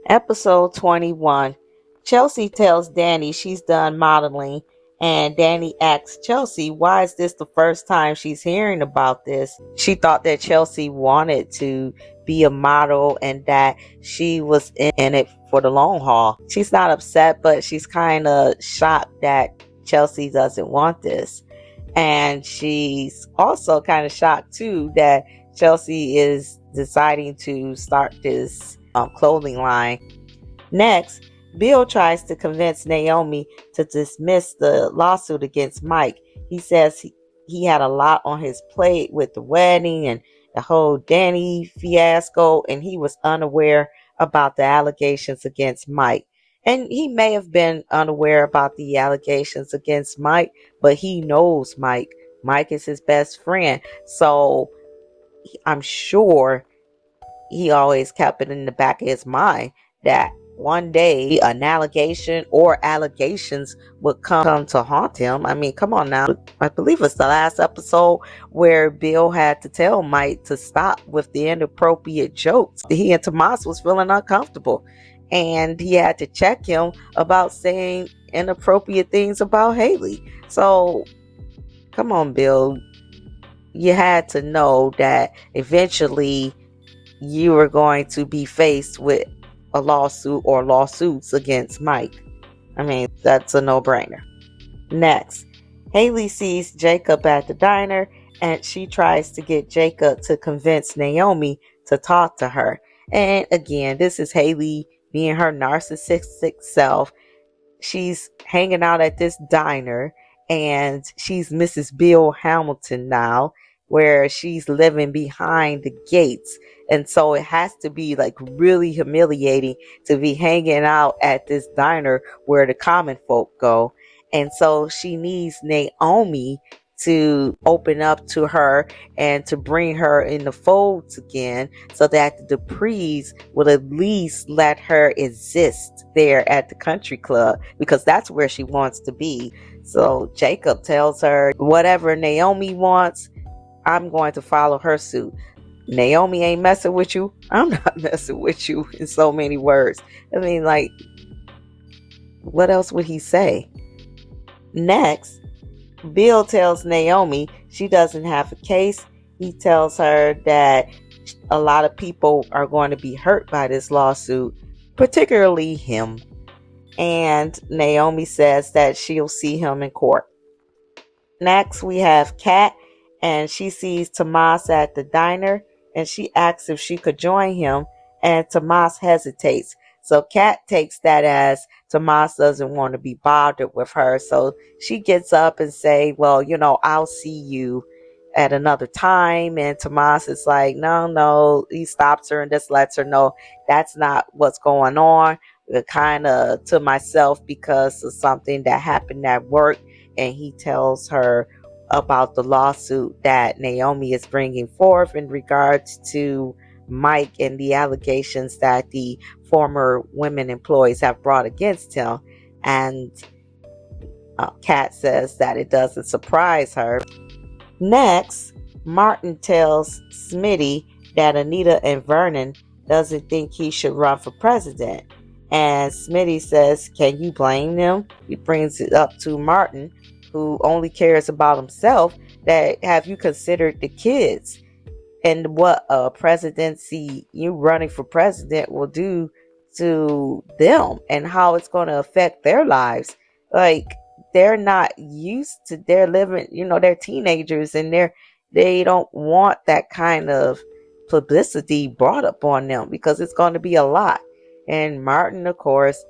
Episode 21. Chelsea tells Danny she's done modeling, and Danny asks Chelsea why is this the first time she's hearing about this. She thought that Chelsea wanted to be a model and that she was in it for the long haul. She's not upset, but she's kind of shocked that Chelsea doesn't want this. And she's also kind of shocked too that Chelsea is deciding to start this clothing line. Next, Bill tries to convince Naomi to dismiss the lawsuit against Mike. He says he had a lot on his plate with the wedding and the whole Danny fiasco, and he was unaware about the allegations against Mike. And he may have been unaware about the allegations against Mike, but he knows Mike. Mike is his best friend. So I'm sure he always kept it in the back of his mind that one day an allegation or allegations would come to haunt him. I mean, come on now. I believe it's the last episode where Bill had to tell Mike to stop with the inappropriate jokes. He and Tomas was feeling uncomfortable, and he had to check him about saying inappropriate things about Hayley. So, come on, Bill. You had to know that eventually you were going to be faced with a lawsuit or lawsuits against Mike. I mean, that's a no-brainer. Next, Hayley sees Jacob at the diner, and she tries to get Jacob to convince Naomi to talk to her. And again, this is Hayley being her narcissistic self. She's hanging out at this diner, and she's Mrs. Bill Hamilton now, where she's living behind the gates. And so it has to be like really humiliating to be hanging out at this diner where the common folk go. And so she needs Naomi to open up to her and to bring her in the folds again so that the Duprees will at least let her exist there at the country club, because that's where she wants to be. So Jacob tells her, whatever Naomi wants, I'm going to follow her suit. Naomi ain't messing with you. I'm not messing with you, in so many words. I mean, like, what else would he say? Next, Bill tells Naomi she doesn't have a case. He tells her that a lot of people are going to be hurt by this lawsuit, particularly him. And Naomi says that she'll see him in court. Next, we have Kat, and she sees Tomas at the diner, and she asks if she could join him, and Tomas hesitates. So Kat takes that as Tomas doesn't want to be bothered with her. So she gets up and say, well, I'll see you at another time. And Tomas is like, no. He stops her and just lets her know that's not what's going on. Kind of to myself because of something that happened at work. And he tells her about the lawsuit that Naomi is bringing forth in regards to Mike and the allegations that the former women employees have brought against him. And Kat says that it doesn't surprise her. Next, Martin tells Smitty that Anita and Vernon doesn't think he should run for president. And Smitty says, can you blame them? He brings it up to Martin, who only cares about himself, that have you considered the kids and what a presidency, you running for president, will do to them and how it's going to affect their lives. Like, they're not used to their living, they're teenagers, and they don't want that kind of publicity brought up on them because it's going to be a lot. And Martin, of course,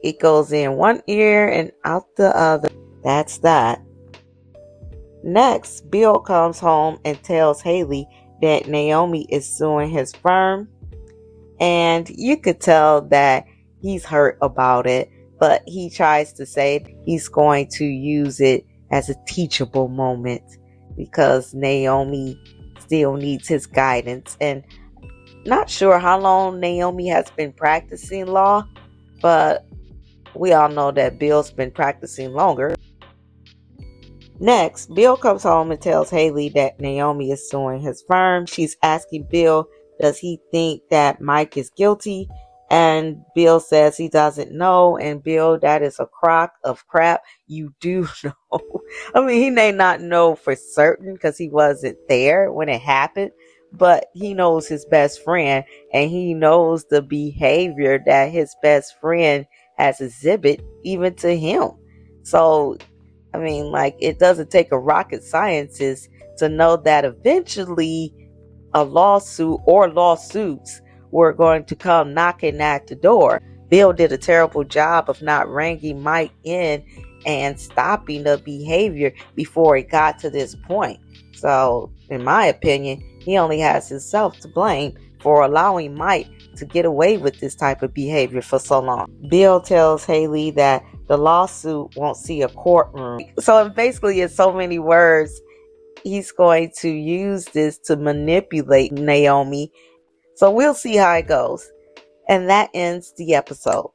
it goes in one ear and out the other. That's that. Next, Bill comes home and tells Hayley that Naomi is suing his firm. And you could tell that he's hurt about it, but he tries to say he's going to use it as a teachable moment because Naomi still needs his guidance. And Not sure how long Naomi has been practicing law, but we all know that Bill's been practicing longer. Next, Bill comes home and tells Hayley that Naomi is suing his firm. She's asking Bill, does he think that Mike is guilty? And Bill says he doesn't know. And Bill, that is a crock of crap. You do know. I mean, he may not know for certain because he wasn't there when it happened, but he knows his best friend and he knows the behavior that his best friend has exhibited even to him. So I mean, like, it doesn't take a rocket scientist to know that eventually a lawsuit or lawsuits were going to come knocking at the door. Bill did a terrible job of not reining Mike in and stopping the behavior before it got to this point. So, in my opinion, he only has himself to blame for allowing Mike to get away with this type of behavior for so long. Bill tells Hayley that the lawsuit won't see a courtroom. So basically, in so many words, he's going to use this to manipulate Naomi. So we'll see how it goes. And that ends the episode.